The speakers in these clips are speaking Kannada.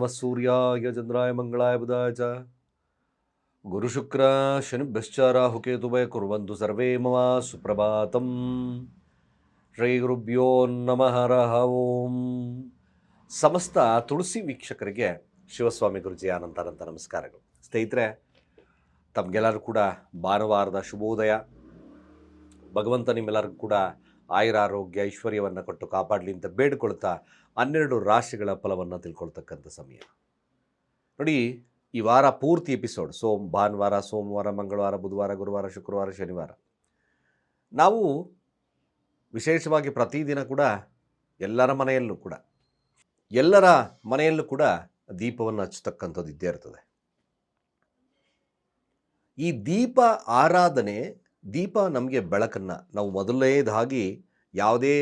ನಮಃ ಸೂರ್ಯಾಯ ಚಂದ್ರಾಯ ಮಂಗಳಾಯ ಬುಧಾಯ ಚ ಗುರುಶುಕ್ರ ಶನಿಭ್ಯಶ್ಚ ರಾಹುಕೇತುಭಯ ಕುರ್ವಂತು ಸರ್ವೇ ಮಮ ಸುಪ್ರಭಾತಂ. ಶ್ರೀ ಗುರುಭ್ಯೋ ನಮಃ ಹರಃ ಓಂ. ಸಮಸ್ತ ತುಳಸಿ ವೀಕ್ಷಕರಿಗೆ ಶಿವಸ್ವಾಮಿ ಗುರುಜಿಯ ಅನಂತ ನಮಸ್ಕಾರಗಳು. ಸ್ನೇಹಿತರೆ, ತಮಗೆಲ್ಲರೂ ಕೂಡ ಭಾನುವಾರದ ಶುಭೋದಯ. ಭಗವಂತ ನಿಮ್ಮೆಲ್ಲರಿಗೂ ಕೂಡ ಆಯುರಾರೋಗ್ಯ ಐಶ್ವರ್ಯವನ್ನು ಕೊಟ್ಟು ಕಾಪಾಡಲಿ ಅಂತ ಬೇಡಿಕೊಳ್ತಾ 12 ರಾಶಿಗಳ ಫಲವನ್ನು ತಿಳ್ಕೊಳ್ತಕ್ಕಂಥ ಸಮಯ ನೋಡಿ. ಈ ವಾರ ಪೂರ್ತಿ ಎಪಿಸೋಡ್ ಭಾನುವಾರ, ಸೋಮವಾರ, ಮಂಗಳವಾರ, ಬುಧವಾರ, ಗುರುವಾರ, ಶುಕ್ರವಾರ, ಶನಿವಾರ ನಾವು ವಿಶೇಷವಾಗಿ ಪ್ರತಿದಿನ ಕೂಡ ಎಲ್ಲರ ಮನೆಯಲ್ಲೂ ಕೂಡ ದೀಪವನ್ನು ಹಚ್ಚತಕ್ಕಂಥದ್ದು ಇದ್ದೇ ಇರ್ತದೆ. ಈ ದೀಪ ಆರಾಧನೆ, ದೀಪ ನಮಗೆ ಬೆಳಕನ್ನು, ನಾವು ಮೊದಲನೇದಾಗಿ ಯಾವುದೇ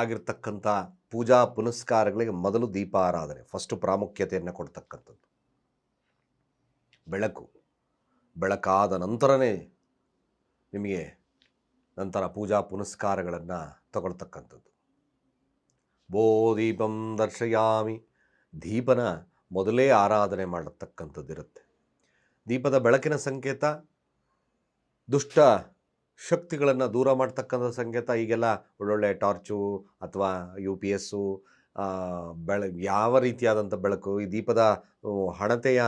ಆಗಿರ್ತಕ್ಕಂಥ ಪೂಜಾ ಪುನಸ್ಕಾರಗಳಿಗೆ ಮೊದಲು ದೀಪ ಆರಾಧನೆ ಫಸ್ಟು ಪ್ರಾಮುಖ್ಯತೆಯನ್ನು ಕೊಡ್ತಕ್ಕಂಥದ್ದು. ಬೆಳಕಾದ ನಂತರನೇ ನಿಮಗೆ ನಂತರ ಪೂಜಾ ಪುನಸ್ಕಾರಗಳನ್ನು ತಗೊಳ್ತಕ್ಕಂಥದ್ದು. ಬೋ ದೀಪಂ ದರ್ಶಯಾಮಿ, ದೀಪನ ಮೊದಲೇ ಆರಾಧನೆ ಮಾಡತಕ್ಕಂಥದ್ದು ಇರುತ್ತೆ. ದೀಪದ ಬೆಳಕಿನ ಸಂಕೇತ ದುಷ್ಟ ಶಕ್ತಿಗಳನ್ನು ದೂರ ಮಾಡ್ತಕ್ಕಂಥ ಸಂಕೇತ. ಈಗೆಲ್ಲ ಒಳ್ಳೊಳ್ಳೆ ಟಾರ್ಚು ಅಥವಾ UPS ಯಾವ ರೀತಿಯಾದಂಥ ಬೆಳಕು, ಈ ದೀಪದ ಹಣತೆಯ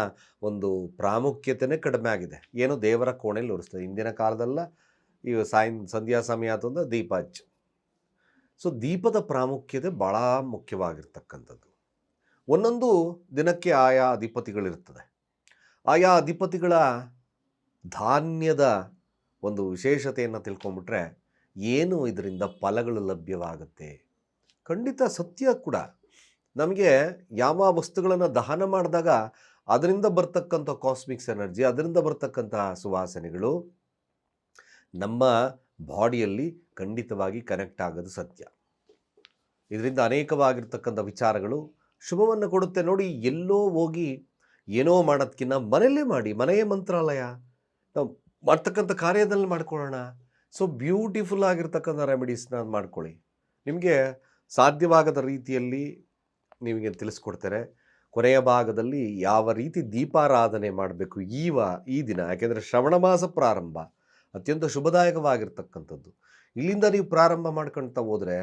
ಒಂದು ಪ್ರಾಮುಖ್ಯತೆಯೇ ಕಡಿಮೆ ಆಗಿದೆ. ಏನು ದೇವರ ಕೋಣೆಯಲ್ಲಿ ಉರಿಸ್ತದೆ. ಇಂದಿನ ಕಾಲದಲ್ಲ, ಈ ಸಂಧ್ಯಾ ಸಮಯ ಆತಂದ್ರೆ ದೀಪ ಹಚ್ಚು. ದೀಪದ ಪ್ರಾಮುಖ್ಯತೆ ಭಾಳ ಮುಖ್ಯವಾಗಿರ್ತಕ್ಕಂಥದ್ದು. ಒಂದೊಂದು ದಿನಕ್ಕೆ ಆಯಾ ಅಧಿಪತಿಗಳಿರ್ತದೆ. ಆಯಾ ಅಧಿಪತಿಗಳ ಧಾನ್ಯದ ಒಂದು ವಿಶೇಷತೆಯನ್ನು ತಿಳ್ಕೊಂಬಿಟ್ರೆ ಏನು ಇದರಿಂದ ಫಲಗಳು ಲಭ್ಯವಾಗುತ್ತೆ. ಖಂಡಿತ ಸತ್ಯ ಕೂಡ. ನಮಗೆ ಯಾವ ವಸ್ತುಗಳನ್ನು ದಹನ ಮಾಡಿದಾಗ ಅದರಿಂದ ಬರ್ತಕ್ಕಂಥ ಕಾಸ್ಮಿಕ್ಸ್ ಎನರ್ಜಿ, ಅದರಿಂದ ಬರ್ತಕ್ಕಂತಹ ಸುವಾಸನೆಗಳು ನಮ್ಮ ಬಾಡಿಯಲ್ಲಿ ಖಂಡಿತವಾಗಿ ಕನೆಕ್ಟ್ ಆಗೋದು ಸತ್ಯ. ಇದರಿಂದ ಅನೇಕವಾಗಿರ್ತಕ್ಕಂಥ ವಿಚಾರಗಳು ಶುಭವನ್ನು ಕೊಡುತ್ತೆ. ನೋಡಿ, ಎಲ್ಲೋ ಹೋಗಿ ಏನೋ ಮಾಡೋದಕ್ಕಿಂತ ಮನೆಯಲ್ಲೇ ಮಾಡಿ, ಮನೆಯೇ ಮಂತ್ರಾಲಯ. ನಾವು ಮಾಡ್ತಕ್ಕಂಥ ಕಾರ್ಯದಲ್ಲಿ ಮಾಡ್ಕೊಳ್ಳೋಣ. ಬ್ಯೂಟಿಫುಲ್ ಆಗಿರ್ತಕ್ಕಂಥ ರೆಮಿಡೀಸ್ನ ಮಾಡ್ಕೊಳ್ಳಿ. ನಿಮಗೆ ಸಾಧ್ಯವಾಗದ ರೀತಿಯಲ್ಲಿ ನಿಮಗೆ ತಿಳಿಸ್ಕೊಡ್ತಾರೆ. ಕೊನೆಯ ಭಾಗದಲ್ಲಿ ಯಾವ ರೀತಿ ದೀಪಾರಾಧನೆ ಮಾಡಬೇಕು ಈ ದಿನ. ಯಾಕೆಂದರೆ ಶ್ರವಣ ಮಾಸ ಪ್ರಾರಂಭ ಅತ್ಯಂತ ಶುಭದಾಯಕವಾಗಿರ್ತಕ್ಕಂಥದ್ದು. ಇಲ್ಲಿಂದ ನೀವು ಪ್ರಾರಂಭ ಮಾಡ್ಕೊಳ್ತಾ ಹೋದರೆ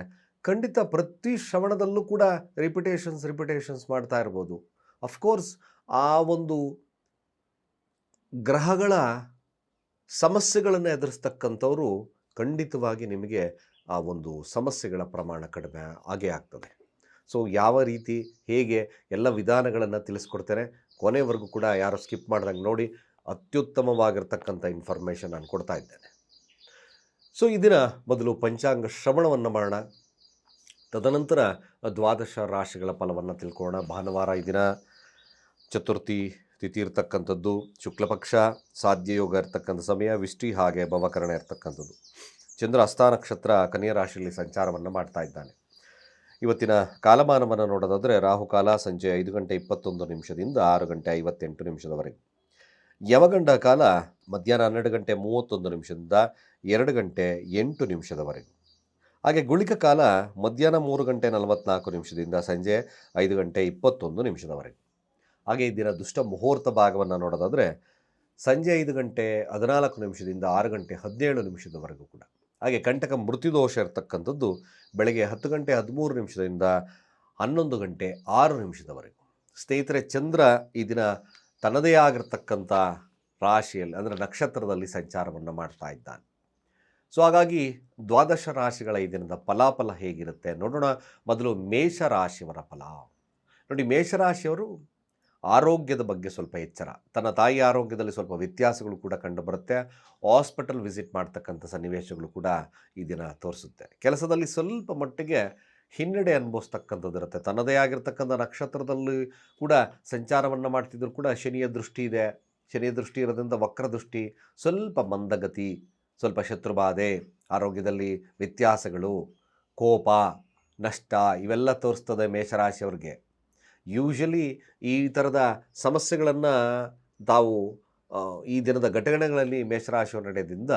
ಖಂಡಿತ ಪ್ರತಿ ಶ್ರವಣದಲ್ಲೂ ಕೂಡ ರಿಪಿಟೇಷನ್ಸ್ ಮಾಡ್ತಾ ಇರ್ಬೋದು. ಅಫ್ಕೋರ್ಸ್ ಆ ಒಂದು ಗ್ರಹಗಳ ಸಮಸ್ಯೆಗಳನ್ನು ಎದುರಿಸ್ತಕ್ಕಂಥವರು ಖಂಡಿತವಾಗಿ ನಿಮಗೆ ಆ ಒಂದು ಸಮಸ್ಯೆಗಳ ಪ್ರಮಾಣ ಕಡಿಮೆ ಆಗೇ ಆಗ್ತದೆ. ಯಾವ ರೀತಿ ಹೇಗೆ ಎಲ್ಲ ವಿಧಾನಗಳನ್ನು ತಿಳಿಸ್ಕೊಡ್ತೇನೆ. ಕೊನೆವರೆಗೂ ಕೂಡ ಯಾರು ಸ್ಕಿಪ್ ಮಾಡ್ದಂಗೆ ನೋಡಿ. ಅತ್ಯುತ್ತಮವಾಗಿರ್ತಕ್ಕಂಥ ಇನ್ಫಾರ್ಮೇಷನ್ ನಾನು ಕೊಡ್ತಾ ಇದ್ದೇನೆ. ಈ ದಿನ ಮೊದಲು ಪಂಚಾಂಗ ಶ್ರವಣವನ್ನು ಮಾಡೋಣ. ತದನಂತರ 12 ರಾಶಿಗಳ ಫಲವನ್ನು ತಿಳ್ಕೊಳ್ಳೋಣ. ಭಾನುವಾರ ಈ ದಿನ ಚತುರ್ಥಿ ತಿಥಿ ಇರ್ತಕ್ಕಂಥದ್ದು, ಶುಕ್ಲಪಕ್ಷ, ಸಾಧ್ಯ ಯೋಗ ಇರ್ತಕ್ಕಂಥ ಸಮಯ, ವಿಷ್ಟಿ ಹಾಗೆ ಭವಕರಣ ಇರ್ತಕ್ಕಂಥದ್ದು. ಚಂದ್ರ ಹಸ್ತ ನಕ್ಷತ್ರ ಕನ್ಯಾ ರಾಶಿಯಲ್ಲಿ ಸಂಚಾರವನ್ನು ಮಾಡ್ತಾ ಇದ್ದಾನೆ. ಇವತ್ತಿನ ಕಾಲಮಾನವನ್ನು ನೋಡೋದಾದರೆ ರಾಹುಕಾಲ ಸಂಜೆ 5 ಗಂಟೆ 21 ನಿಮಿಷದಿಂದ 6 ಗಂಟೆ 58 ನಿಮಿಷದವರೆಗೆ. ಯವಗಂಡ ಕಾಲ ಮಧ್ಯಾಹ್ನ 12 ಗಂಟೆ 31 ನಿಮಿಷದಿಂದ 2 ಗಂಟೆ 8 ನಿಮಿಷದವರೆಗೆ. ಹಾಗೆ ಗುಳಿಕ ಕಾಲ ಮಧ್ಯಾಹ್ನ 3 ಗಂಟೆ 44 ನಿಮಿಷದಿಂದ ಸಂಜೆ 5 ಗಂಟೆ 21 ನಿಮಿಷದವರೆಗೆ. ಹಾಗೆ ಈ ದಿನ ದುಷ್ಟ ಮುಹೂರ್ತ ಭಾಗವನ್ನು ನೋಡೋದಾದರೆ ಸಂಜೆ 5 ಗಂಟೆ 14 ನಿಮಿಷದಿಂದ 6 ಗಂಟೆ 17 ನಿಮಿಷದವರೆಗೂ ಕೂಡ. ಹಾಗೆ ಕಂಟಕ ಮೃತ್ಯುದೋಷ ಇರ್ತಕ್ಕಂಥದ್ದು ಬೆಳಗ್ಗೆ 10 ಗಂಟೆ 13 ನಿಮಿಷದಿಂದ 11 ಗಂಟೆ 6 ನಿಮಿಷದವರೆಗೂ. ಸ್ನೇಹಿತರೆ, ಚಂದ್ರ ಈ ದಿನ ತನ್ನದೇ ಆಗಿರ್ತಕ್ಕಂಥ ರಾಶಿಯಲ್ಲಿ ಅಂದರೆ ನಕ್ಷತ್ರದಲ್ಲಿ ಸಂಚಾರವನ್ನು ಮಾಡ್ತಾ ಇದ್ದಾನೆ. ಹಾಗಾಗಿ 12 ರಾಶಿಗಳ ಈ ದಿನದ ಫಲಾಫಲ ಹೇಗಿರುತ್ತೆ ನೋಡೋಣ. ಮೊದಲು ಮೇಷರಾಶಿಯವರ ಫಲ ನೋಡಿ. ಮೇಷರಾಶಿಯವರು ಆರೋಗ್ಯದ ಬಗ್ಗೆ ಸ್ವಲ್ಪ ಎಚ್ಚರ. ತನ್ನ ತಾಯಿ ಆರೋಗ್ಯದಲ್ಲಿ ಸ್ವಲ್ಪ ವ್ಯತ್ಯಾಸಗಳು ಕೂಡ ಕಂಡುಬರುತ್ತೆ. ಹಾಸ್ಪಿಟಲ್ ವಿಸಿಟ್ ಮಾಡ್ತಕ್ಕಂಥ ಸನ್ನಿವೇಶಗಳು ಕೂಡ ಈ ದಿನ ತೋರಿಸುತ್ತೆ. ಕೆಲಸದಲ್ಲಿ ಸ್ವಲ್ಪ ಮಟ್ಟಿಗೆ ಹಿನ್ನಡೆ ಅನುಭವಿಸ್ತಕ್ಕಂಥದ್ದು ಇರುತ್ತೆ. ತನ್ನದೇ ಆಗಿರ್ತಕ್ಕಂಥ ನಕ್ಷತ್ರದಲ್ಲಿ ಕೂಡ ಸಂಚಾರವನ್ನು ಮಾಡ್ತಿದ್ರು ಕೂಡ ಶನಿಯ ದೃಷ್ಟಿ ಇದೆ. ಶನಿಯ ದೃಷ್ಟಿ ಇರೋದ್ರಿಂದ ವಕ್ರದೃಷ್ಟಿ, ಸ್ವಲ್ಪ ಮಂದಗತಿ, ಸ್ವಲ್ಪ ಶತ್ರುಬಾಧೆ, ಆರೋಗ್ಯದಲ್ಲಿ ವ್ಯತ್ಯಾಸಗಳು, ಕೋಪ, ನಷ್ಟ ಇವೆಲ್ಲ ತೋರಿಸ್ತದೆ ಮೇಷರಾಶಿಯವ್ರಿಗೆ. ಯೂಶಲಿ ಈ ಥರದ ಸಮಸ್ಯೆಗಳನ್ನು ತಾವು ಈ ದಿನದ ಘಟನೆಗಳಲ್ಲಿ ಮೇಷರಾಶಿಯವರು ನಡೆಯೋದ್ರಿಂದ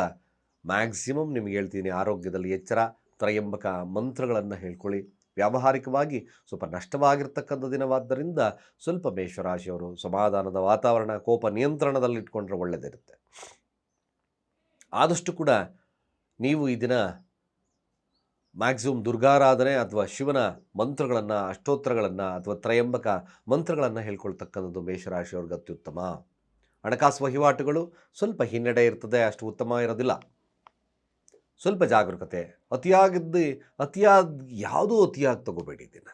ಮ್ಯಾಕ್ಸಿಮಮ್ ನಿಮಗೆ ಹೇಳ್ತೀನಿ, ಆರೋಗ್ಯದಲ್ಲಿ ಎಚ್ಚರ, ತ್ರಯಂಬಕ ಮಂತ್ರಗಳನ್ನು ಹೇಳ್ಕೊಳ್ಳಿ. ವ್ಯಾವಹಾರಿಕವಾಗಿ ಸ್ವಲ್ಪ ನಷ್ಟವಾಗಿರ್ತಕ್ಕಂಥ ದಿನವಾದ್ದರಿಂದ ಸ್ವಲ್ಪ ಮೇಷರಾಶಿಯವರು ಸಮಾಧಾನದ ವಾತಾವರಣ, ಕೋಪ ನಿಯಂತ್ರಣದಲ್ಲಿಟ್ಕೊಂಡ್ರೆ ಒಳ್ಳೆಯದಿರುತ್ತೆ. ಆದಷ್ಟು ಕೂಡ ನೀವು ಈ ದಿನ ಮ್ಯಾಕ್ಸಿಮಮ್ ದುರ್ಗಾರಾಧನೆ ಅಥವಾ ಶಿವನ ಮಂತ್ರಗಳನ್ನು, ಅಷ್ಟೋತ್ತರಗಳನ್ನು ಅಥವಾ ತ್ರಯಂಬಕ ಮಂತ್ರಗಳನ್ನು ಹೇಳ್ಕೊಳ್ತಕ್ಕಂಥದ್ದು ಮೇಷರಾಶಿಯವ್ರಿಗೆ ಅತ್ಯುತ್ತಮ. ಹಣಕಾಸು ವಹಿವಾಟುಗಳು ಸ್ವಲ್ಪ ಹಿನ್ನಡೆ ಇರ್ತದೆ, ಅಷ್ಟು ಉತ್ತಮ ಇರೋದಿಲ್ಲ. ಸ್ವಲ್ಪ ಜಾಗರೂಕತೆ. ಯಾವುದೂ ಅತಿಯಾಗಿ ತಗೋಬೇಡಿ ದಿನ.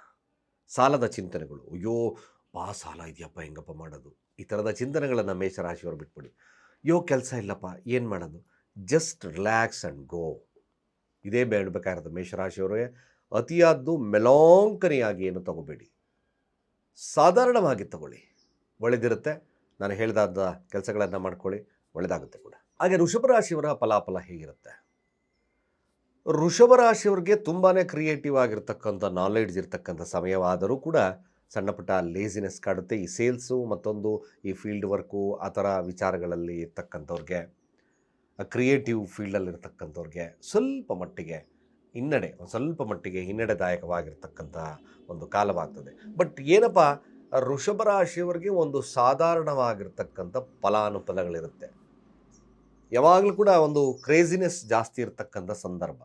ಸಾಲದ ಚಿಂತನೆಗಳು, ಅಯ್ಯೋ ಸಾಲ ಇದೆಯಪ್ಪ ಹೆಂಗಪ್ಪ ಮಾಡೋದು, ಈ ಥರದ ಚಿಂತನೆಗಳನ್ನು ಮೇಷರಾಶಿಯವರು ಬಿಟ್ಬಿಡಿ. ಕೆಲಸ ಇಲ್ಲಪ್ಪ ಏನು ಮಾಡೋದು, ಜಸ್ಟ್ ರಿಲ್ಯಾಕ್ಸ್ ಆ್ಯಂಡ್ ಗೋ. ಇದೇ ಬೇಡಬೇಕಾಗಿರೋದು ಮೇಷರಾಶಿಯವರಿಗೆ. ಅತಿಯಾದ್ದು ಮೆಲಾಂಕನಿಯಾಗಿ ಏನು ತಗೋಬೇಡಿ, ಸಾಧಾರಣವಾಗಿ ತಗೊಳ್ಳಿ, ಒಳ್ಳೆದಿರುತ್ತೆ. ನಾನು ಹೇಳಿದಾದ ಕೆಲಸಗಳನ್ನು ಮಾಡ್ಕೊಳ್ಳಿ, ಒಳ್ಳೆಯದಾಗುತ್ತೆ ಕೂಡ. ಹಾಗೆ ವೃಷಭ ರಾಶಿಯವರ ಫಲಾಫಲ ಹೇಗಿರುತ್ತೆ? ವೃಷಭ ರಾಶಿಯವ್ರಿಗೆ ತುಂಬಾ ಕ್ರಿಯೇಟಿವ್ ಆಗಿರ್ತಕ್ಕಂಥ ನಾಲೆಡ್ಜ್ ಇರ್ತಕ್ಕಂಥ ಸಮಯವಾದರೂ ಕೂಡ ಸಣ್ಣ ಪುಟ್ಟ ಲೇಸಿನೆಸ್ ಕಾಡುತ್ತೆ. ಈ ಸೇಲ್ಸು ಮತ್ತೊಂದು ಈ ಫೀಲ್ಡ್ ವರ್ಕು ಆ ಥರ ವಿಚಾರಗಳಲ್ಲಿ ಇರ್ತಕ್ಕಂಥವ್ರಿಗೆ, ಕ್ರಿಯೇಟಿವ್ ಫೀಲ್ಡಲ್ಲಿರ್ತಕ್ಕಂಥವ್ರಿಗೆ ಸ್ವಲ್ಪ ಮಟ್ಟಿಗೆ ಹಿನ್ನಡೆದಾಯಕವಾಗಿರ್ತಕ್ಕಂಥ ಒಂದು ಕಾಲವಾಗ್ತದೆ. ಬಟ್ ಏನಪ್ಪ, ವೃಷಭ ರಾಶಿಯವರಿಗೆ ಒಂದು ಸಾಧಾರಣವಾಗಿರ್ತಕ್ಕಂಥ ಫಲಾನುಫಲಗಳಿರುತ್ತೆ. ಯಾವಾಗಲೂ ಕೂಡ ಒಂದು ಕ್ರೇಜಿನೆಸ್ ಜಾಸ್ತಿ ಇರತಕ್ಕಂಥ ಸಂದರ್ಭ.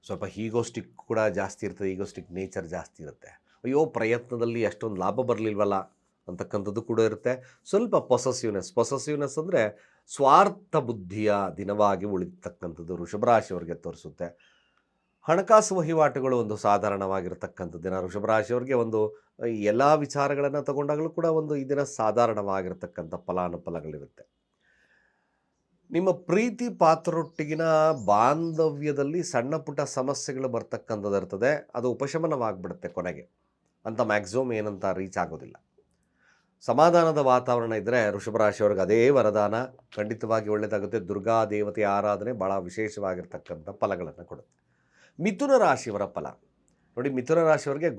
ಸ್ವಲ್ಪ ಈಗೋಸ್ಟಿಕ್ ಕೂಡ ಜಾಸ್ತಿ ಇರ್ತದೆ, ಈಗೋಸ್ಟಿಕ್ ನೇಚರ್ ಜಾಸ್ತಿ ಇರುತ್ತೆ. ಅಯ್ಯೋ ಪ್ರಯತ್ನದಲ್ಲಿ ಅಷ್ಟೊಂದು ಲಾಭ ಬರಲಿಲ್ವಲ್ಲ ಅಂತಕ್ಕಂಥದ್ದು ಕೂಡ ಇರುತ್ತೆ. ಸ್ವಲ್ಪ ಪೊಸೆಸಿವ್ನೆಸ್ ಅಂದರೆ ಸ್ವಾರ್ಥ ಬುದ್ಧಿಯ ದಿನವಾಗಿ ಉಳಿತಕ್ಕಂಥದ್ದು ವೃಷಭ ರಾಶಿಯವರಿಗೆ ತೋರಿಸುತ್ತೆ. ಹಣಕಾಸು ವಹಿವಾಟುಗಳು ಒಂದು ಸಾಧಾರಣವಾಗಿರ್ತಕ್ಕಂಥ ದಿನ. ವೃಷಭ ರಾಶಿಯವರಿಗೆ ಒಂದು ಎಲ್ಲ ವಿಚಾರಗಳನ್ನು ತಗೊಂಡಾಗಲೂ ಕೂಡ ಒಂದು ಈ ದಿನ ಸಾಧಾರಣವಾಗಿರ್ತಕ್ಕಂಥ ಫಲಾನುಫಲಗಳಿರುತ್ತೆ. ನಿಮ್ಮ ಪ್ರೀತಿ ಪಾತ್ರರೊಟ್ಟಿಗಿನ ಬಾಂಧವ್ಯದಲ್ಲಿ ಸಣ್ಣ ಪುಟ್ಟ ಸಮಸ್ಯೆಗಳು ಬರ್ತಕ್ಕಂಥದ್ದು ಇರ್ತದೆ. ಅದು ಉಪಶಮನವಾಗಿಬಿಡುತ್ತೆ ಕೊನೆಗೆ, ಅಂತ ಮ್ಯಾಕ್ಸಿಮಮ್ ಏನಂತ ರೀಚ್ ಆಗೋದಿಲ್ಲ. ಸಮಾಧಾನದ ವಾತಾವರಣ ಇದ್ದರೆ ವೃಷಭ ರಾಶಿಯವ್ರಿಗೆ ಅದೇ ವರದಾನ, ಖಂಡಿತವಾಗಿ ಒಳ್ಳೆಯದಾಗುತ್ತೆ. ದುರ್ಗಾ ದೇವತೆಯ ಆರಾಧನೆ ಭಾಳ ವಿಶೇಷವಾಗಿರ್ತಕ್ಕಂಥ ಫಲಗಳನ್ನು ಕೊಡುತ್ತೆ. ಮಿಥುನ ರಾಶಿಯವರ ಫಲ ನೋಡಿ. ಮಿಥುನ ರಾಶಿಯವರಿಗೆ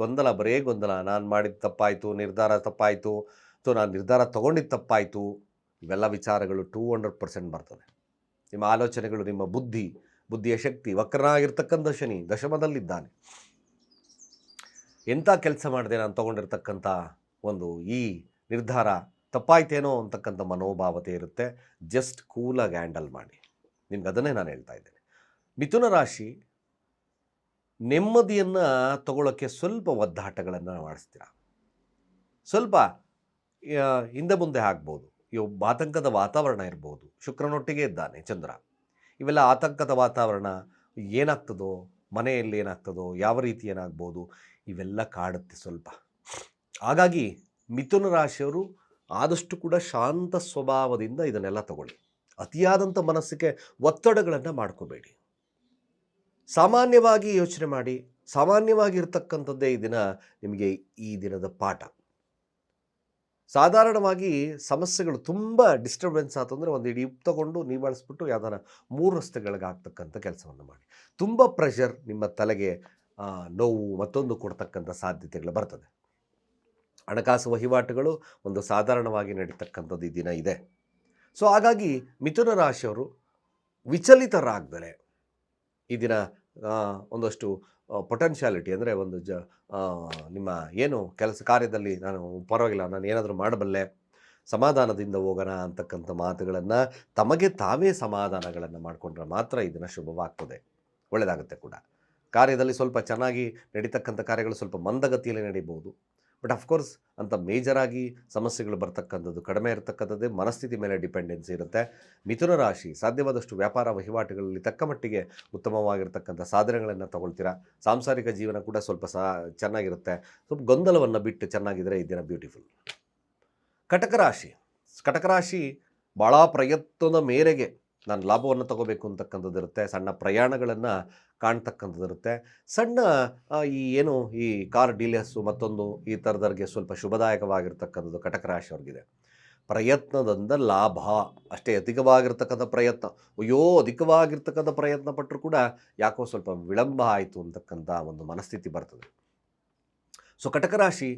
ಬರೇ ಗೊಂದಲ. ನಾನು ಮಾಡಿದ ತಪ್ಪಾಯಿತು, ನಿರ್ಧಾರ ತಪ್ಪಾಯಿತು, ಅಥವಾ ನಾನು ನಿರ್ಧಾರ ತೊಗೊಂಡಿದ್ದು ತಪ್ಪಾಯಿತು, ಇವೆಲ್ಲ ವಿಚಾರಗಳು 200% ಬರ್ತದೆ. ನಿಮ್ಮ ಆಲೋಚನೆಗಳು, ನಿಮ್ಮ ಬುದ್ಧಿಯ ಶಕ್ತಿ, ವಕ್ರನಾಗಿರ್ತಕ್ಕಂಥ ಶನಿ ದಶಮದಲ್ಲಿದ್ದಾನೆ. ಎಂಥ ಕೆಲಸ ಮಾಡಿದೆ ನಾನು ತೊಗೊಂಡಿರ್ತಕ್ಕಂಥ ಒಂದು ಈ ನಿರ್ಧಾರ ತಪ್ಪಾಯ್ತೇನೋ ಅಂತಕ್ಕಂಥ ಮನೋಭಾವತೆ ಇರುತ್ತೆ. ಜಸ್ಟ್ ಕೂಲಾಗಿ ಹ್ಯಾಂಡಲ್ ಮಾಡಿ. ನಿಮ್ಗೆ ಅದನ್ನೇ ನಾನು ಹೇಳ್ತಾ ಇದ್ದೇನೆ. ಮಿಥುನ ರಾಶಿ ನೆಮ್ಮದಿಯನ್ನು ತಗೊಳ್ಳೋಕ್ಕೆ ಸ್ವಲ್ಪ ಒದ್ದಾಟಗಳನ್ನು ಮಾಡಿಸ್ತೀರ. ಸ್ವಲ್ಪ ಹಿಂದೆ ಮುಂದೆ ಆಗ್ಬೋದು. ಆತಂಕದ ವಾತಾವರಣ ಇರ್ಬೋದು. ಶುಕ್ರನೊಟ್ಟಿಗೆ ಇದ್ದಾನೆ ಚಂದ್ರ. ಇವೆಲ್ಲ ಆತಂಕದ ವಾತಾವರಣ. ಏನಾಗ್ತದೋ, ಮನೆಯಲ್ಲಿ ಏನಾಗ್ತದೋ, ಯಾವ ರೀತಿ ಏನಾಗ್ಬೋದು, ಇವೆಲ್ಲ ಕಾಡುತ್ತೆ ಸ್ವಲ್ಪ. ಹಾಗಾಗಿ ಮಿಥುನ ರಾಶಿಯವರು ಆದಷ್ಟು ಕೂಡ ಶಾಂತ ಸ್ವಭಾವದಿಂದ ಇದನ್ನೆಲ್ಲ ತಗೊಳ್ಳಿ. ಅತಿಯಾದಂಥ ಮನಸ್ಸಿಗೆ ಒತ್ತಡಗಳನ್ನು ಮಾಡ್ಕೋಬೇಡಿ. ಸಾಮಾನ್ಯವಾಗಿ ಯೋಚನೆ ಮಾಡಿ. ಸಾಮಾನ್ಯವಾಗಿರ್ತಕ್ಕಂಥದ್ದೇ ಈ ದಿನ ನಿಮಗೆ ಈ ದಿನದ ಪಾಠ. ಸಾಧಾರಣವಾಗಿ ಸಮಸ್ಯೆಗಳು ತುಂಬ ಡಿಸ್ಟರ್ಬೆನ್ಸ್ ಆತಂದರೆ ಒಂದು ಇಡೀ ತಗೊಂಡು ನಿವಾಳಿಸ್ಬಿಟ್ಟು ಯಾವ್ದಾರ 3 ರಸ್ತೆಗಳಿಗೆ ಆಗ್ತಕ್ಕಂಥ ಕೆಲಸವನ್ನು ಮಾಡಿ. ತುಂಬ ಪ್ರೆಷರ್ ನಿಮ್ಮ ತಲೆಗೆ ನೋವು ಮತ್ತೊಂದು ಕೊಡ್ತಕ್ಕಂಥ ಸಾಧ್ಯತೆಗಳು ಬರ್ತದೆ. ಹಣಕಾಸು ವಹಿವಾಟುಗಳು ಒಂದು ಸಾಧಾರಣವಾಗಿ ನಡೀತಕ್ಕಂಥದ್ದು ಈ ದಿನ ಇದೆ. ಸೊ ಹಾಗಾಗಿ ಮಿಥುನ ರಾಶಿಯವರು ವಿಚಲಿತರಾಗ್ದಲೆ ಈ ದಿನ ಒಂದಷ್ಟು ಪೊಟೆನ್ಷಿಯಾಲಿಟಿ ಅಂದರೆ ಒಂದು ನಿಮ್ಮ ಏನು ಕೆಲಸ ಕಾರ್ಯದಲ್ಲಿ ನಾನು ಪರವಾಗಿಲ್ಲ, ನಾನು ಏನಾದರೂ ಮಾಡಬಲ್ಲೆ, ಸಮಾಧಾನದಿಂದ ಹೋಗೋಣ ಅಂತಕ್ಕಂಥ ಮಾತುಗಳನ್ನು ತಮಗೆ ತಾವೇ ಸಮಾಧಾನಗಳನ್ನು ಮಾಡಿಕೊಂಡ್ರೆ ಮಾತ್ರ ಇದನ್ನು ಶುಭವಾಗ್ತದೆ, ಒಳ್ಳೆಯದಾಗುತ್ತೆ ಕೂಡ. ಕಾರ್ಯದಲ್ಲಿ ಸ್ವಲ್ಪ ಚೆನ್ನಾಗಿ ನಡೀತಕ್ಕಂಥ ಕಾರ್ಯಗಳು ಸ್ವಲ್ಪ ಮಂದಗತಿಯಲ್ಲಿ ನಡೀಬೋದು. ಬಟ್ ಅಫ್ಕೋರ್ಸ್ ಅಂಥ ಮೇಜರಾಗಿ ಸಮಸ್ಯೆಗಳು ಬರ್ತಕ್ಕಂಥದ್ದು ಕಡಿಮೆ ಇರತಕ್ಕಂಥದ್ದೇ. ಮನಸ್ಥಿತಿ ಮೇಲೆ ಡಿಪೆಂಡೆನ್ಸಿ ಇರುತ್ತೆ. ಮಿಥುನ ರಾಶಿ ಸಾಧ್ಯವಾದಷ್ಟು ವ್ಯಾಪಾರ ವಹಿವಾಟುಗಳಲ್ಲಿ ತಕ್ಕ ಮಟ್ಟಿಗೆ ಉತ್ತಮವಾಗಿರ್ತಕ್ಕಂಥ ಸಾಧನೆಗಳನ್ನು ತಗೊಳ್ತೀರಾ. ಸಾಂಸಾರಿಕ ಜೀವನ ಕೂಡ ಸ್ವಲ್ಪ ಚೆನ್ನಾಗಿರುತ್ತೆ. ಸ್ವಲ್ಪ ಗೊಂದಲವನ್ನು ಬಿಟ್ಟು ಚೆನ್ನಾಗಿದ್ದರೆ ಈ ದಿನ ಬ್ಯೂಟಿಫುಲ್. ಕಟಕ ರಾಶಿ ಭಾಳ ಪ್ರಯತ್ನದ ಮೇರೆಗೆ ನಾನು ಲಾಭವನ್ನು ತಗೋಬೇಕು ಅಂತಕ್ಕಂಥದ್ದು ಇರುತ್ತೆ. ಸಣ್ಣ ಪ್ರಯಾಣಗಳನ್ನು ಕಾಣ್ತಕ್ಕಂಥದ್ದು ಇರುತ್ತೆ. ಸಣ್ಣ ಈ ಕಾರ್ ಡೀಲರ್ಸು ಮತ್ತೊಂದು ಈ ಥರದವ್ರಿಗೆ ಸ್ವಲ್ಪ ಶುಭದಾಯಕವಾಗಿರ್ತಕ್ಕಂಥದ್ದು ಕಟಕ ರಾಶಿಯವ್ರಿಗಿದೆ. ಪ್ರಯತ್ನದಿಂದ ಲಾಭ ಅಷ್ಟೇ. ಅಧಿಕವಾಗಿರ್ತಕ್ಕಂಥ ಪ್ರಯತ್ನ, ಅಧಿಕವಾಗಿರ್ತಕ್ಕಂಥ ಪ್ರಯತ್ನ ಪಟ್ಟರು ಕೂಡ ಯಾಕೋ ಸ್ವಲ್ಪ ವಿಳಂಬ ಆಯಿತು ಅಂತಕ್ಕಂಥ ಒಂದು ಮನಸ್ಥಿತಿ ಬರ್ತದೆ. ಸೊ ಕಟಕ ರಾಶಿ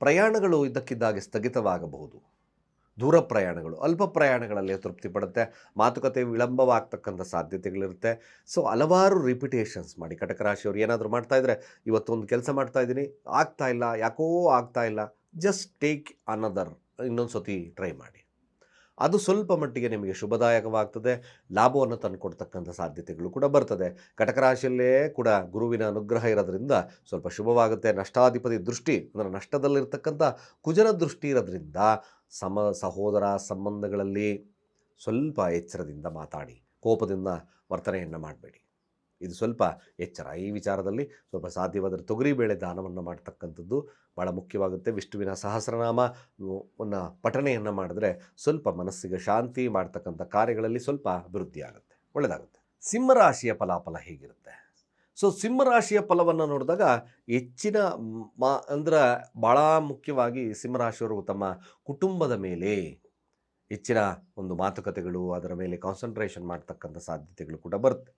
ಪ್ರಯಾಣಗಳು ಇದ್ದಕ್ಕಿದ್ದಾಗೆ ಸ್ಥಗಿತವಾಗಬಹುದು. ದೂರ ಪ್ರಯಾಣಗಳು, ಅಲ್ಪ ಪ್ರಯಾಣಗಳಲ್ಲಿ ತೃಪ್ತಿ ಪಡುತ್ತೆ. ಮಾತುಕತೆ ವಿಳಂಬವಾಗ್ತಕ್ಕಂಥ ಸಾಧ್ಯತೆಗಳಿರುತ್ತೆ. ಸೊ ಹಲವಾರು ರಿಪಿಟೇಷನ್ಸ್ ಮಾಡಿ. ಕಟಕ ರಾಶಿಯವರು ಏನಾದರೂ ಮಾಡ್ತಾಯಿದ್ರೆ, ಇವತ್ತೊಂದು ಕೆಲಸ ಮಾಡ್ತಾಯಿದ್ದೀನಿ, ಆಗ್ತಾ ಇಲ್ಲ, ಯಾಕೋ ಆಗ್ತಾ ಇಲ್ಲ, ಜಸ್ಟ್ ಟೇಕ್ ಅನದರ್, ಇನ್ನೊಂದು ಸತಿ ಟ್ರೈ ಮಾಡಿ. ಅದು ಸ್ವಲ್ಪ ಮಟ್ಟಿಗೆ ನಿಮಗೆ ಶುಭದಾಯಕವಾಗ್ತದೆ, ಲಾಭವನ್ನು ತಂದುಕೊಡ್ತಕ್ಕಂಥ ಸಾಧ್ಯತೆಗಳು ಕೂಡ ಬರ್ತದೆ. ಕಟಕ ರಾಶಿಯಲ್ಲೇ ಕೂಡ ಗುರುವಿನ ಅನುಗ್ರಹ ಇರೋದ್ರಿಂದ ಸ್ವಲ್ಪ ಶುಭವಾಗುತ್ತೆ. ನಷ್ಟಾಧಿಪತಿ ದೃಷ್ಟಿ ಅಂದರೆ ನಷ್ಟದಲ್ಲಿರ್ತಕ್ಕಂಥ ಕುಜನ ದೃಷ್ಟಿ ಇರೋದ್ರಿಂದ ಸಹೋದರ ಸಂಬಂಧಗಳಲ್ಲಿ ಸ್ವಲ್ಪ ಎಚ್ಚರದಿಂದ ಮಾತಾಡಿ, ಕೋಪದಿಂದ ವರ್ತನೆಯನ್ನು ಮಾಡಬೇಡಿ. ಇದು ಸ್ವಲ್ಪ ಎಚ್ಚರ. ಈ ವಿಚಾರದಲ್ಲಿ ಸ್ವಲ್ಪ ಸಾಧ್ಯವಾದರೆ ತೊಗರಿಬೇಳೆ ದಾನವನ್ನು ಮಾಡ್ತಕ್ಕಂಥದ್ದು ಭಾಳ ಮುಖ್ಯವಾಗುತ್ತೆ. ವಿಷ್ಣುವಿನ ಸಹಸ್ರನಾಮವನ್ನು ಪಠಣೆಯನ್ನು ಮಾಡಿದ್ರೆ ಸ್ವಲ್ಪ ಮನಸ್ಸಿಗೆ ಶಾಂತಿ, ಮಾಡ್ತಕ್ಕಂಥ ಕಾರ್ಯಗಳಲ್ಲಿ ಸ್ವಲ್ಪ ಅಭಿವೃದ್ಧಿ ಆಗುತ್ತೆ, ಒಳ್ಳೆಯದಾಗುತ್ತೆ. ಸಿಂಹರಾಶಿಯ ಫಲಾಫಲ ಹೇಗಿರುತ್ತೆ? ಸೊ ಸಿಂಹರಾಶಿಯ ಫಲವನ್ನು ನೋಡಿದಾಗ ಹೆಚ್ಚಿನ ಅಂದ್ರೆ ಭಾಳ ಮುಖ್ಯವಾಗಿ ಸಿಂಹರಾಶಿಯವರು ತಮ್ಮ ಕುಟುಂಬದ ಮೇಲೆ ಹೆಚ್ಚಿನ ಒಂದು ಮಾತುಕತೆಗಳು, ಅದರ ಮೇಲೆ ಕಾನ್ಸಂಟ್ರೇಷನ್ ಮಾಡ್ತಕ್ಕಂಥ ಸಾಧ್ಯತೆಗಳು ಕೂಡ ಬರುತ್ತೆ.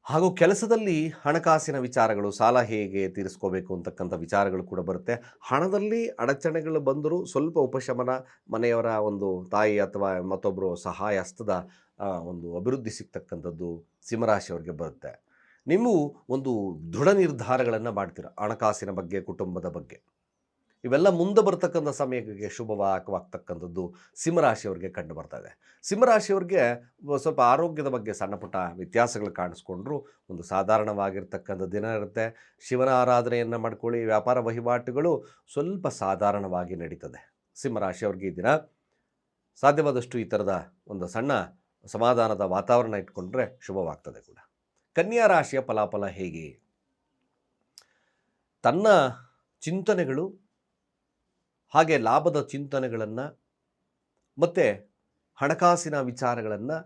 ಹಾಗೂ ಕೆಲಸದಲ್ಲಿ ಹಣಕಾಸಿನ ವಿಚಾರಗಳು, ಸಾಲ ಹೇಗೆ ತೀರಿಸ್ಕೋಬೇಕು ಅಂತಕ್ಕಂಥ ವಿಚಾರಗಳು ಕೂಡ ಬರುತ್ತೆ. ಹಣದಲ್ಲಿ ಅಡಚಣೆಗಳು ಬಂದರೂ ಸ್ವಲ್ಪ ಉಪಶಮನ, ಮನೆಯವರ ಒಂದು ತಾಯಿ ಅಥವಾ ಮತ್ತೊಬ್ಬರು ಸಹಾಯ ಹಸ್ತದ ಒಂದು ಅಭಿವೃದ್ಧಿ ಸಿಗ್ತಕ್ಕಂಥದ್ದು ಸಿಂಹರಾಶಿಯವರಿಗೆ ಬರುತ್ತೆ. ನೀವು ಒಂದು ದೃಢ ನಿರ್ಧಾರಗಳನ್ನು ಮಾಡ್ತೀರ ಹಣಕಾಸಿನ ಬಗ್ಗೆ, ಕುಟುಂಬದ ಬಗ್ಗೆ. ಇವೆಲ್ಲ ಮುಂದೆ ಬರ್ತಕ್ಕಂಥ ಸಮಯಕ್ಕೆ ಶುಭವಾಗ್ತಕ್ಕಂಥದ್ದು ಸಿಂಹರಾಶಿಯವರಿಗೆ ಕಂಡು ಬರ್ತಾ ಇದೆ. ಸಿಂಹರಾಶಿಯವ್ರಿಗೆ ಸ್ವಲ್ಪ ಆರೋಗ್ಯದ ಬಗ್ಗೆ ಸಣ್ಣ ಪುಟ್ಟ ವ್ಯತ್ಯಾಸಗಳು ಕಾಣಿಸ್ಕೊಂಡ್ರೂ ಒಂದು ಸಾಧಾರಣವಾಗಿರ್ತಕ್ಕಂಥ ದಿನ ಇರುತ್ತೆ. ಶಿವನ ಆರಾಧನೆಯನ್ನು ಮಾಡ್ಕೊಳ್ಳಿ. ವ್ಯಾಪಾರ ವಹಿವಾಟುಗಳು ಸ್ವಲ್ಪ ಸಾಧಾರಣವಾಗಿ ನಡೀತದೆ. ಸಿಂಹರಾಶಿಯವ್ರಿಗೆ ಈ ದಿನ ಸಾಧ್ಯವಾದಷ್ಟು ಈ ಥರದ ಒಂದು ಸಣ್ಣ ಸಮಾಧಾನದ ವಾತಾವರಣ ಇಟ್ಕೊಂಡ್ರೆ ಶುಭವಾಗ್ತದೆ ಕೂಡ. ಕನ್ಯಾ ರಾಶಿಯ ಫಲಾಫಲ ಹೇಗೆ? ತನ್ನ ಚಿಂತನೆಗಳು ಹಾಗೆ ಲಾಭದ ಚಿಂತನೆಗಳನ್ನು ಮತ್ತು ಹಣಕಾಸಿನ ವಿಚಾರಗಳನ್ನು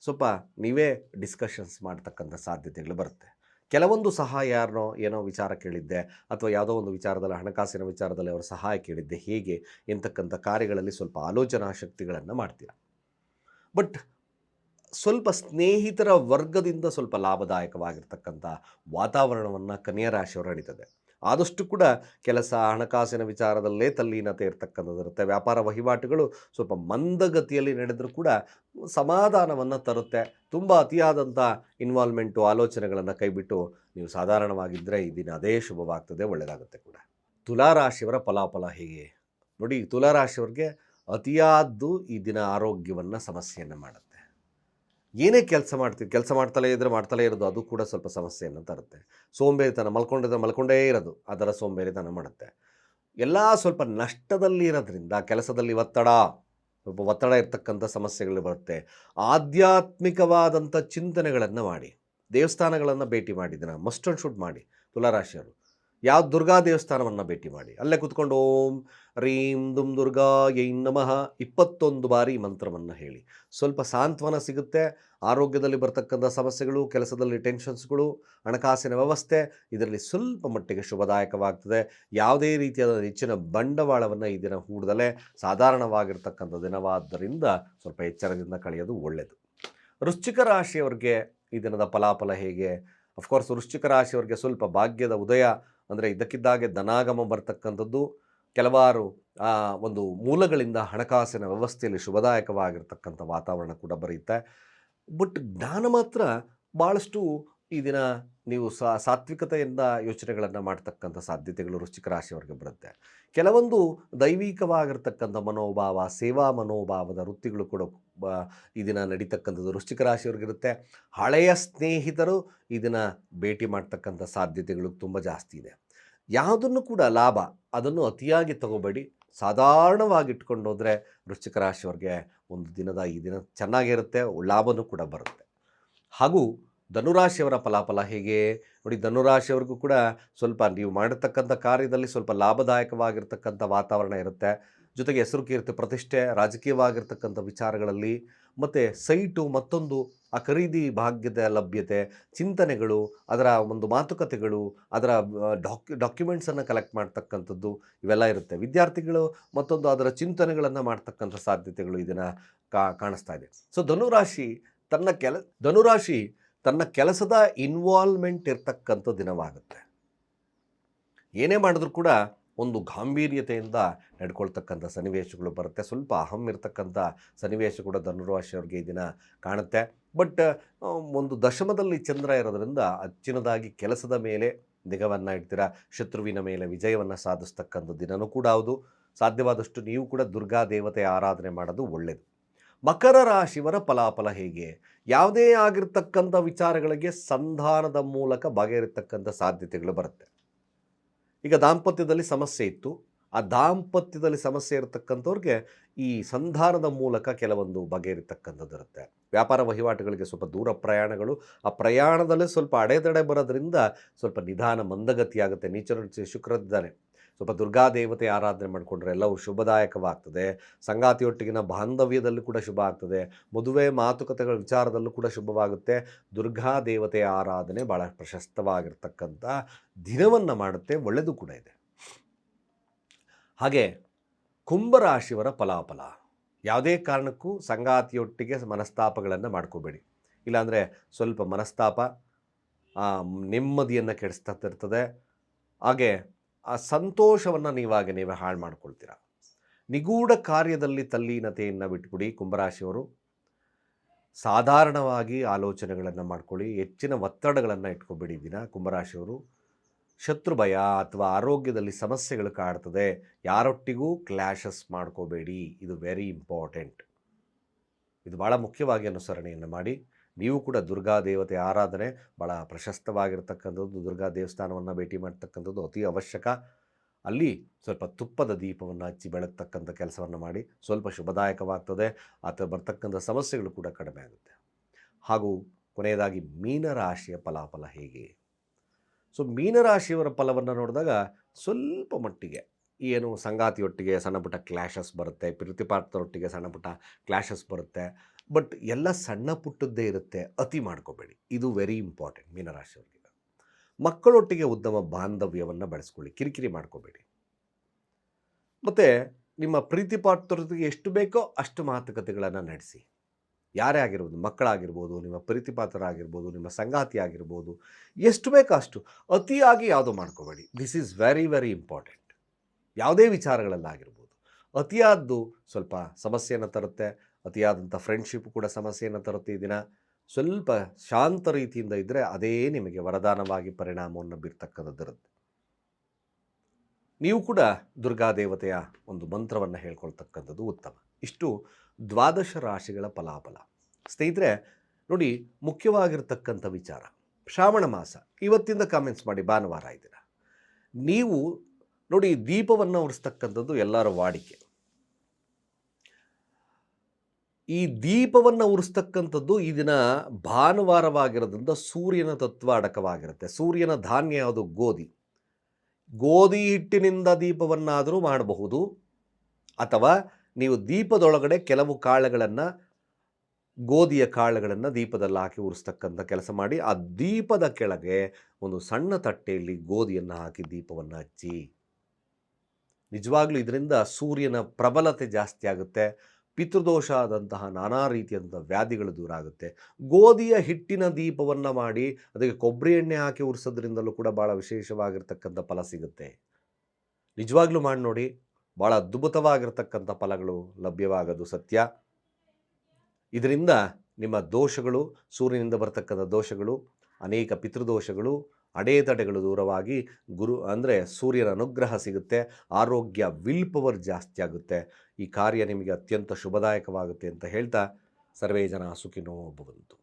ಸ್ವಲ್ಪ ನೀವೇ ಡಿಸ್ಕಷನ್ಸ್ ಮಾಡ್ತಕ್ಕಂಥ ಸಾಧ್ಯತೆಗಳು ಬರುತ್ತೆ. ಕೆಲವೊಂದು ಸಹಾಯ ಯಾರನೋ ಏನೋ ವಿಚಾರ ಕೇಳಿದ್ದೆ ಅಥವಾ ಯಾವುದೋ ಒಂದು ವಿಚಾರದಲ್ಲಿ, ಹಣಕಾಸಿನ ವಿಚಾರದಲ್ಲಿ ಅವರ ಸಹಾಯ ಕೇಳಿದ್ದೆ ಹೇಗೆ ಎಂತಕ್ಕಂಥ ಕಾರ್ಯಗಳಲ್ಲಿ ಸ್ವಲ್ಪ ಆಲೋಚನಾ ಶಕ್ತಿಗಳನ್ನು ಮಾಡ್ತೀರ. ಬಟ್ ಸ್ವಲ್ಪ ಸ್ನೇಹಿತರ ವರ್ಗದಿಂದ ಸ್ವಲ್ಪ ಲಾಭದಾಯಕವಾಗಿರ್ತಕ್ಕಂಥ ವಾತಾವರಣವನ್ನು ಕನ್ಯಾ ರಾಶಿಯವರು ನಡೀತದೆ. ಆದಷ್ಟು ಕೂಡ ಕೆಲಸ, ಹಣಕಾಸಿನ ವಿಚಾರದಲ್ಲೇ ತಲ್ಲೀನತೆ ಇರ್ತಕ್ಕಂಥದ್ದು ಇರುತ್ತೆ. ವ್ಯಾಪಾರ ವಹಿವಾಟುಗಳು ಸ್ವಲ್ಪ ಮಂದಗತಿಯಲ್ಲಿ ನಡೆದರೂ ಕೂಡ ಸಮಾಧಾನವನ್ನು ತರುತ್ತೆ. ತುಂಬ ಅತಿಯಾದಂಥ ಇನ್ವಾಲ್ವ್ಮೆಂಟು, ಆಲೋಚನೆಗಳನ್ನು ಕೈಬಿಟ್ಟು ನೀವು ಸಾಧಾರಣವಾಗಿದ್ದರೆ ಈ ದಿನ ಅದೇ ಶುಭವಾಗ್ತದೆ, ಒಳ್ಳೆಯದಾಗುತ್ತೆ ಕೂಡ. ತುಲಾರಾಶಿಯವರ ಫಲಾಫಲ ಹೇಗೆ ನೋಡಿ? ತುಲಾರಾಶಿಯವ್ರಿಗೆ ಅತಿಯಾದ್ದು ಈ ದಿನ ಆರೋಗ್ಯವನ್ನು ಸಮಸ್ಯೆಯನ್ನು ಮಾಡುತ್ತೆ. ಏನೇ ಕೆಲಸ ಮಾಡ್ತೀವಿ, ಕೆಲಸ ಮಾಡ್ತಲೇ ಇರೋದು, ಅದು ಕೂಡ ಸ್ವಲ್ಪ ಸಮಸ್ಯೆಯನ್ನು ತರುತ್ತೆ. ಸೋಂಬೇರಿತನ, ಮಲ್ಕೊಂಡೇ ಇರೋದು, ಅದರ ಸೋಂಬೇರಿತನ ಮಾಡುತ್ತೆ. ಎಲ್ಲ ಸ್ವಲ್ಪ ನಷ್ಟದಲ್ಲಿ ಇರೋದ್ರಿಂದ ಕೆಲಸದಲ್ಲಿ ಸ್ವಲ್ಪ ಒತ್ತಡ ಇರ್ತಕ್ಕಂಥ ಸಮಸ್ಯೆಗಳು ಬರುತ್ತೆ. ಆಧ್ಯಾತ್ಮಿಕವಾದಂಥ ಚಿಂತನೆಗಳನ್ನು ಮಾಡಿ, ದೇವಸ್ಥಾನಗಳನ್ನು ಭೇಟಿ ಮಾಡಿದ್ದೀನ, ಮಸ್ಟ್ ಆ್ಯಂಡ್ ಶುಡ್ ಮಾಡಿ. ತುಲಾರಾಶಿಯವರು ಯಾವ ದುರ್ಗಾ ದೇವಸ್ಥಾನವನ್ನು ಭೇಟಿ ಮಾಡಿ, ಅಲ್ಲೇ ಕುತ್ಕೊಂಡು ಓಂ ರೀಂ ದುಂ ದುರ್ಗಾ ಯೈ ನಮಃ 21 ಬಾರಿ ಮಂತ್ರವನ್ನು ಹೇಳಿ. ಸ್ವಲ್ಪ ಸಾಂತ್ವನ ಸಿಗುತ್ತೆ. ಆರೋಗ್ಯದಲ್ಲಿ ಬರ್ತಕ್ಕಂಥ ಸಮಸ್ಯೆಗಳು, ಕೆಲಸದಲ್ಲಿ ಟೆನ್ಷನ್ಸ್ಗಳು, ಹಣಕಾಸಿನ ವ್ಯವಸ್ಥೆ ಇದರಲ್ಲಿ ಸ್ವಲ್ಪ ಮಟ್ಟಿಗೆ ಶುಭದಾಯಕವಾಗ್ತದೆ. ಯಾವುದೇ ರೀತಿಯಾದ ಹೆಚ್ಚಿನ ಬಂಡವಾಳವನ್ನು ಈ ದಿನ ಹೂಡದಲೇ ಸಾಧಾರಣವಾಗಿರ್ತಕ್ಕಂಥ ದಿನವಾದ್ದರಿಂದ ಸ್ವಲ್ಪ ಎಚ್ಚರದಿಂದ ಕಳೆಯೋದು ಒಳ್ಳೆಯದು. ವೃಶ್ಚಿಕ ರಾಶಿಯವರಿಗೆ ಈ ದಿನದ ಫಲಾಫಲ ಹೇಗೆ? ಅಫ್ಕೋರ್ಸ್ ವೃಶ್ಚಿಕ ರಾಶಿಯವರಿಗೆ ಸ್ವಲ್ಪ ಭಾಗ್ಯದ ಉದಯ, ಅಂದರೆ ಇದ್ದಕ್ಕಿದ್ದಾಗೆ ಧನಾಗಮ ಬರ್ತಕ್ಕಂಥದ್ದು, ಕೆಲವಾರು ಒಂದು ಮೂಲಗಳಿಂದ ಹಣಕಾಸಿನ ವ್ಯವಸ್ಥೆಯಲ್ಲಿ ಶುಭದಾಯಕವಾಗಿರ್ತಕ್ಕಂಥ ವಾತಾವರಣ ಕೂಡ ಬರೆಯುತ್ತೆ. ಬಟ್ ಜ್ಞಾನ ಮಾತ್ರ ಭಾಳಷ್ಟು ಈ ದಿನ ನೀವು ಸಾತ್ವಿಕತೆಯಿಂದ ಯೋಚನೆಗಳನ್ನು ಮಾಡ್ತಕ್ಕಂಥ ಸಾಧ್ಯತೆಗಳು ವೃಶ್ಚಿಕ ರಾಶಿಯವರಿಗೆ ಬರುತ್ತೆ. ಕೆಲವೊಂದು ದೈವಿಕವಾಗಿರ್ತಕ್ಕಂಥ ಮನೋಭಾವ, ಸೇವಾ ಮನೋಭಾವದ ವೃತ್ತಿಗಳು ಕೂಡ ಈ ದಿನ ನಡೀತಕ್ಕಂಥದ್ದು ವೃಶ್ಚಿಕ ರಾಶಿಯವ್ರಿಗಿರುತ್ತೆ. ಹಳೆಯ ಸ್ನೇಹಿತರು ಈ ದಿನ ಭೇಟಿ ಮಾಡ್ತಕ್ಕಂಥ ಸಾಧ್ಯತೆಗಳು ತುಂಬ ಜಾಸ್ತಿ ಇದೆ. ಯಾವುದನ್ನು ಕೂಡ ಲಾಭ ಅದನ್ನು ಅತಿಯಾಗಿ ತಗೋಬೇಡಿ, ಸಾಧಾರಣವಾಗಿ ಹೋದರೆ ವೃಶ್ಚಿಕ ರಾಶಿಯವ್ರಿಗೆ ಈ ದಿನ ಚೆನ್ನಾಗಿರುತ್ತೆ, ಲಾಭನೂ ಕೂಡ ಬರುತ್ತೆ. ಹಾಗೂ ಧನುರಾಶಿಯವರ ಫಲಾಫಲ ಹೇಗೆ ನೋಡಿ? ಧನುರಾಶಿಯವ್ರಿಗೂ ಕೂಡ ಸ್ವಲ್ಪ ನೀವು ಮಾಡಿರ್ತಕ್ಕಂಥ ಕಾರ್ಯದಲ್ಲಿ ಸ್ವಲ್ಪ ಲಾಭದಾಯಕವಾಗಿರ್ತಕ್ಕಂಥ ವಾತಾವರಣ ಇರುತ್ತೆ. ಜೊತೆಗೆ ಹೆಸರು ಕೀರ್ತಿ, ಪ್ರತಿಷ್ಠೆ, ರಾಜಕೀಯವಾಗಿರ್ತಕ್ಕಂಥ ವಿಚಾರಗಳಲ್ಲಿ ಮತ್ತು ಸೈಟು, ಮತ್ತೊಂದು ಆ ಖರೀದಿ ಭಾಗ್ಯದ ಲಭ್ಯತೆ, ಚಿಂತನೆಗಳು, ಅದರ ಒಂದು ಮಾತುಕತೆಗಳು, ಅದರ ಡಾಕ್ಯುಮೆಂಟ್ಸನ್ನು ಕಲೆಕ್ಟ್ ಮಾಡ್ತಕ್ಕಂಥದ್ದು ಇವೆಲ್ಲ ಇರುತ್ತೆ. ವಿದ್ಯಾರ್ಥಿಗಳು ಮತ್ತೊಂದು ಅದರ ಚಿಂತನೆಗಳನ್ನು ಮಾಡ್ತಕ್ಕಂಥ ಸಾಧ್ಯತೆಗಳು ಇದನ್ನು ಕಾಣಿಸ್ತಾ ಇದೆ. ಸೊ ಧನುರಾಶಿ ತನ್ನ ಕೆಲಸದ ಇನ್ವಾಲ್ವ್ಮೆಂಟ್ ಇರ್ತಕ್ಕಂಥ ದಿನವಾಗುತ್ತೆ. ಏನೇ ಮಾಡಿದ್ರೂ ಕೂಡ ಒಂದು ಗಾಂಭೀರ್ಯತೆಯಿಂದ ನಡ್ಕೊಳ್ತಕ್ಕಂಥ ಸನ್ನಿವೇಶಗಳು ಬರುತ್ತೆ. ಸ್ವಲ್ಪ ಅಹಂ ಇರತಕ್ಕಂಥ ಸನ್ನಿವೇಶ ಕೂಡ ಧನುರಾಶಿಯವ್ರಿಗೆ ಈ ದಿನ ಕಾಣುತ್ತೆ. ಬಟ್ ಒಂದು ದಶಮದಲ್ಲಿ ಚಂದ್ರ ಇರೋದ್ರಿಂದ ಹೆಚ್ಚಿನದಾಗಿ ಕೆಲಸದ ಮೇಲೆ ನಿಗಾವನ್ನು ಇಡ್ತೀರಾ. ಶತ್ರುವಿನ ಮೇಲೆ ವಿಜಯವನ್ನು ಸಾಧಿಸ್ತಕ್ಕಂಥ ದಿನವೂ ಕೂಡ ಹೌದು. ಸಾಧ್ಯವಾದಷ್ಟು ನೀವು ಕೂಡ ದುರ್ಗಾ ದೇವತೆಯ ಆರಾಧನೆ ಮಾಡೋದು ಒಳ್ಳೆಯದು. ಮಕರ ರಾಶಿಯವರ ಫಲಾಫಲ ಹೇಗೆ? ಯಾವುದೇ ಆಗಿರ್ತಕ್ಕಂಥ ವಿಚಾರಗಳಿಗೆ ಸಂಧಾನದ ಮೂಲಕ ಬಗೆಹರಿತಕ್ಕಂಥ ಸಾಧ್ಯತೆಗಳು ಬರುತ್ತೆ. ಈಗ ದಾಂಪತ್ಯದಲ್ಲಿ ಸಮಸ್ಯೆ ಇತ್ತು, ಆ ದಾಂಪತ್ಯದಲ್ಲಿ ಸಮಸ್ಯೆ ಇರತಕ್ಕಂಥವ್ರಿಗೆ ಈ ಸಂಧಾನದ ಮೂಲಕ ಕೆಲವೊಂದು ಬಗೆಹರಿತಕ್ಕಂಥದ್ದು ಇರುತ್ತೆ. ವ್ಯಾಪಾರ ವಹಿವಾಟುಗಳಿಗೆ ಸ್ವಲ್ಪ ದೂರ ಪ್ರಯಾಣಗಳು, ಆ ಪ್ರಯಾಣದಲ್ಲೇ ಸ್ವಲ್ಪ ಅಡೆತಡೆ ಬರೋದ್ರಿಂದ ಸ್ವಲ್ಪ ನಿಧಾನ ಮಂದಗತಿಯಾಗುತ್ತೆ. ನೀಚ ಶುಕ್ರದಿದ್ದಾನೆ. ಸ್ವಲ್ಪ ದುರ್ಗಾದೇವತೆ ಆರಾಧನೆ ಮಾಡಿಕೊಂಡ್ರೆ ಎಲ್ಲವೂ ಶುಭದಾಯಕವಾಗ್ತದೆ. ಸಂಗಾತಿಯೊಟ್ಟಿಗಿನ ಬಾಂಧವ್ಯದಲ್ಲೂ ಕೂಡ ಶುಭ ಆಗ್ತದೆ. ಮದುವೆ ಮಾತುಕತೆಗಳ ವಿಚಾರದಲ್ಲೂ ಕೂಡ ಶುಭವಾಗುತ್ತೆ. ದುರ್ಗಾದೇವತೆಯ ಆರಾಧನೆ ಭಾಳ ಪ್ರಶಸ್ತವಾಗಿರ್ತಕ್ಕಂಥ ದಿನವನ್ನು ಮಾಡುತ್ತೆ, ಒಳ್ಳೆಯದು ಕೂಡ ಇದೆ. ಹಾಗೆ ಕುಂಭರಾಶಿಯವರ ಫಲಾಫಲ. ಯಾವುದೇ ಕಾರಣಕ್ಕೂ ಸಂಗಾತಿಯೊಟ್ಟಿಗೆ ಮನಸ್ತಾಪಗಳನ್ನು ಮಾಡ್ಕೋಬೇಡಿ. ಇಲ್ಲಾಂದರೆ ಸ್ವಲ್ಪ ಮನಸ್ತಾಪ ನೆಮ್ಮದಿಯನ್ನು ಕೆಡಿಸ್ತಿರ್ತದೆ. ಹಾಗೆ ಆ ಸಂತೋಷವನ್ನು ನೀವೇ ಹಾಳು ಮಾಡ್ಕೊಳ್ತೀರ. ನಿಗೂಢ ಕಾರ್ಯದಲ್ಲಿ ತಲ್ಲೀನತೆಯನ್ನು ಬಿಟ್ಬಿಡಿ ಕುಂಭರಾಶಿಯವರು. ಸಾಧಾರಣವಾಗಿ ಆಲೋಚನೆಗಳನ್ನು ಮಾಡ್ಕೊಳ್ಳಿ. ಹೆಚ್ಚಿನ ಒತ್ತಡಗಳನ್ನು ಇಟ್ಕೊಬೇಡಿ ದಿನ ಕುಂಭರಾಶಿಯವರು. ಶತ್ರು ಭಯ ಅಥವಾ ಆರೋಗ್ಯದಲ್ಲಿ ಸಮಸ್ಯೆಗಳು ಕಾಡ್ತದೆ. ಯಾರೊಟ್ಟಿಗೂ ಕ್ಲ್ಯಾಶಸ್ ಮಾಡ್ಕೋಬೇಡಿ. ಇದು ವೆರಿ ಇಂಪಾರ್ಟೆಂಟ್. ಇದು ಭಾಳ ಮುಖ್ಯವಾಗಿ ಅನುಸರಣೆಯನ್ನು ಮಾಡಿ. ನೀವು ಕೂಡ ದುರ್ಗಾ ದೇವತೆ ಆರಾಧನೆ ಭಾಳ ಪ್ರಶಸ್ತವಾಗಿರ್ತಕ್ಕಂಥದ್ದು. ದುರ್ಗಾ ದೇವಸ್ಥಾನವನ್ನು ಭೇಟಿ ಮಾಡ್ತಕ್ಕಂಥದ್ದು ಅತಿ ಅವಶ್ಯಕ. ಅಲ್ಲಿ ಸ್ವಲ್ಪ ತುಪ್ಪದ ದೀಪವನ್ನು ಹಚ್ಚಿ ಬೆಳಗ್ತಕ್ಕಂಥ ಕೆಲಸವನ್ನು ಮಾಡಿ. ಸ್ವಲ್ಪ ಶುಭದಾಯಕವಾಗ್ತದೆ. ಅಥವಾ ಬರ್ತಕ್ಕಂಥ ಸಮಸ್ಯೆಗಳು ಕೂಡ ಕಡಿಮೆ ಆಗುತ್ತೆ. ಹಾಗೂ ಕೊನೆಯದಾಗಿ ಮೀನರಾಶಿಯ ಫಲಾಫಲ ಹೇಗೆ? ಸೊ ಮೀನರಾಶಿಯವರ ಫಲವನ್ನು ನೋಡಿದಾಗ ಸ್ವಲ್ಪ ಮಟ್ಟಿಗೆ ಏನು ಸಂಗಾತಿಯೊಟ್ಟಿಗೆ ಸಣ್ಣ ಪುಟ್ಟ ಕ್ಲ್ಯಾಶಸ್ ಬರುತ್ತೆ, ಪ್ರೀತಿಪಾತ್ರರೊಟ್ಟಿಗೆ ಸಣ್ಣ ಪುಟ್ಟ ಕ್ಲ್ಯಾಶಸ್ ಬರುತ್ತೆ. ಬಟ್ ಎಲ್ಲ ಸಣ್ಣ ಪುಟ್ಟದ್ದೇ ಇರುತ್ತೆ, ಅತಿ ಮಾಡ್ಕೋಬೇಡಿ. ಇದು ವೆರಿ ಇಂಪಾರ್ಟೆಂಟ್ ಮೀನರಾಶಿಯವರಿಗೆ. ಮಕ್ಕಳೊಟ್ಟಿಗೆ ಉತ್ತಮ ಬಾಂಧವ್ಯವನ್ನು ಬೆಳೆಸ್ಕೊಳ್ಳಿ, ಕಿರಿಕಿರಿ ಮಾಡ್ಕೋಬೇಡಿ. ಮತ್ತು ನಿಮ್ಮ ಪ್ರೀತಿಪಾತ್ರರಿಗೆ ಎಷ್ಟು ಬೇಕೋ ಅಷ್ಟು ಮಾತುಕತೆಗಳನ್ನು ನಡೆಸಿ. ಯಾರೇ ಆಗಿರ್ಬೋದು, ಮಕ್ಕಳಾಗಿರ್ಬೋದು, ನಿಮ್ಮ ಪ್ರೀತಿಪಾತ್ರರಾಗಿರ್ಬೋದು, ನಿಮ್ಮ ಸಂಗಾತಿ ಆಗಿರ್ಬೋದು, ಎಷ್ಟು ಬೇಕೋ ಅಷ್ಟು. ಅತಿಯಾಗಿ ಯಾವುದೋ ಮಾಡ್ಕೋಬೇಡಿ. This is very very important. ಯಾವುದೇ ವಿಚಾರಗಳಲ್ಲಾಗಿರ್ಬೋದು. ಅತಿಯಾದ್ದು ಸ್ವಲ್ಪ ಸಮಸ್ಯೆಯನ್ನು ತರುತ್ತೆ. ಅತಿಯಾದಂಥ ಫ್ರೆಂಡ್ಶಿಪ್ ಕೂಡ ಸಮಸ್ಯೆಯನ್ನು ತರುತ್ತೆ ಈ ದಿನ. ಸ್ವಲ್ಪ ಶಾಂತ ರೀತಿಯಿಂದ ಇದ್ದರೆ ಅದೇ ನಿಮಗೆ ವರದಾನವಾಗಿ ಪರಿಣಾಮವನ್ನು ಬೀರ್ತಕ್ಕಂಥದ್ದಿರುತ್ತೆ. ನೀವು ಕೂಡ ದುರ್ಗಾದೇವತೆಯ ಒಂದು ಮಂತ್ರವನ್ನು ಹೇಳ್ಕೊಳ್ತಕ್ಕಂಥದ್ದು ಉತ್ತಮ. ಇಷ್ಟು ದ್ವಾದಶ ರಾಶಿಗಳ ಫಲಾಫಲ. ಸ್ನೇಹಿತರೆ ನೋಡಿ, ಮುಖ್ಯವಾಗಿರ್ತಕ್ಕಂಥ ವಿಚಾರ ಶ್ರಾವಣ ಮಾಸ. ಇವತ್ತಿಂದ ಕಾಮೆಂಟ್ಸ್ ಮಾಡಿ, ಭಾನುವಾರ ಇದ್ದೀರ. ನೀವು ನೋಡಿ, ದೀಪವನ್ನು ಉರಿಸ್ತಕ್ಕಂಥದ್ದು ಎಲ್ಲರ ವಾಡಿಕೆ. ಈ ದೀಪವನ್ನು ಉರಿಸ್ತಕ್ಕಂಥದ್ದು ಈ ದಿನ ಭಾನುವಾರವಾಗಿರೋದ್ರಿಂದ ಸೂರ್ಯನ ತತ್ವ ಅಡಕವಾಗಿರುತ್ತೆ. ಸೂರ್ಯನ ಧಾನ್ಯ ಯಾವುದು? ಗೋಧಿ. ಗೋಧಿ ಹಿಟ್ಟಿನಿಂದ ದೀಪವನ್ನಾದರೂ ಮಾಡಬಹುದು. ಅಥವಾ ನೀವು ದೀಪದೊಳಗಡೆ ಕೆಲವು ಕಾಳುಗಳನ್ನು, ಗೋಧಿಯ ಕಾಳುಗಳನ್ನು ದೀಪದಲ್ಲಿ ಹಾಕಿ ಉರಿಸ್ತಕ್ಕಂಥ ಕೆಲಸ ಮಾಡಿ. ಆ ದೀಪದ ಕೆಳಗೆ ಒಂದು ಸಣ್ಣ ತಟ್ಟೆಯಲ್ಲಿ ಗೋಧಿಯನ್ನು ಹಾಕಿ ದೀಪವನ್ನು ಹಚ್ಚಿ. ನಿಜವಾಗ್ಲೂ ಇದರಿಂದ ಸೂರ್ಯನ ಪ್ರಬಲತೆ ಜಾಸ್ತಿ ಆಗುತ್ತೆ. ಪಿತೃದೋಷ ಆದಂತಹ ನಾನಾ ರೀತಿಯಾದಂಥ ವ್ಯಾಧಿಗಳು ದೂರ ಆಗುತ್ತೆ. ಗೋಧಿಯ ಹಿಟ್ಟಿನ ದೀಪವನ್ನು ಮಾಡಿ ಅದಕ್ಕೆ ಕೊಬ್ಬರಿ ಎಣ್ಣೆ ಹಾಕಿ ಉರಿಸೋದ್ರಿಂದಲೂ ಕೂಡ ಭಾಳ ವಿಶೇಷವಾಗಿರ್ತಕ್ಕಂಥ ಫಲ ಸಿಗುತ್ತೆ. ನಿಜವಾಗ್ಲೂ ಮಾಡಿ ನೋಡಿ, ಭಾಳ ಅದ್ಭುತವಾಗಿರ್ತಕ್ಕಂಥ ಫಲಗಳು ಲಭ್ಯವಾಗೋದು ಸತ್ಯ. ಇದರಿಂದ ನಿಮ್ಮ ದೋಷಗಳು, ಸೂರ್ಯನಿಂದ ಬರ್ತಕ್ಕಂಥ ದೋಷಗಳು, ಅನೇಕ ಪಿತೃದೋಷಗಳು, ಅಡೆತಡೆಗಳು ದೂರವಾಗಿ ಸೂರ್ಯನ ಅನುಗ್ರಹ ಸಿಗುತ್ತೆ. ಆರೋಗ್ಯ, ವಿಲ್ ಪವರ್ ಜಾಸ್ತಿ ಆಗುತ್ತೆ. ಈ ಕಾರ್ಯ ನಿಮಗೆ ಅತ್ಯಂತ ಶುಭದಾಯಕವಾಗುತ್ತೆ ಅಂತ ಹೇಳ್ತಾ, ಸರ್ವೇ ಜನ ಸುಖಿನೋ ಭವಂತು.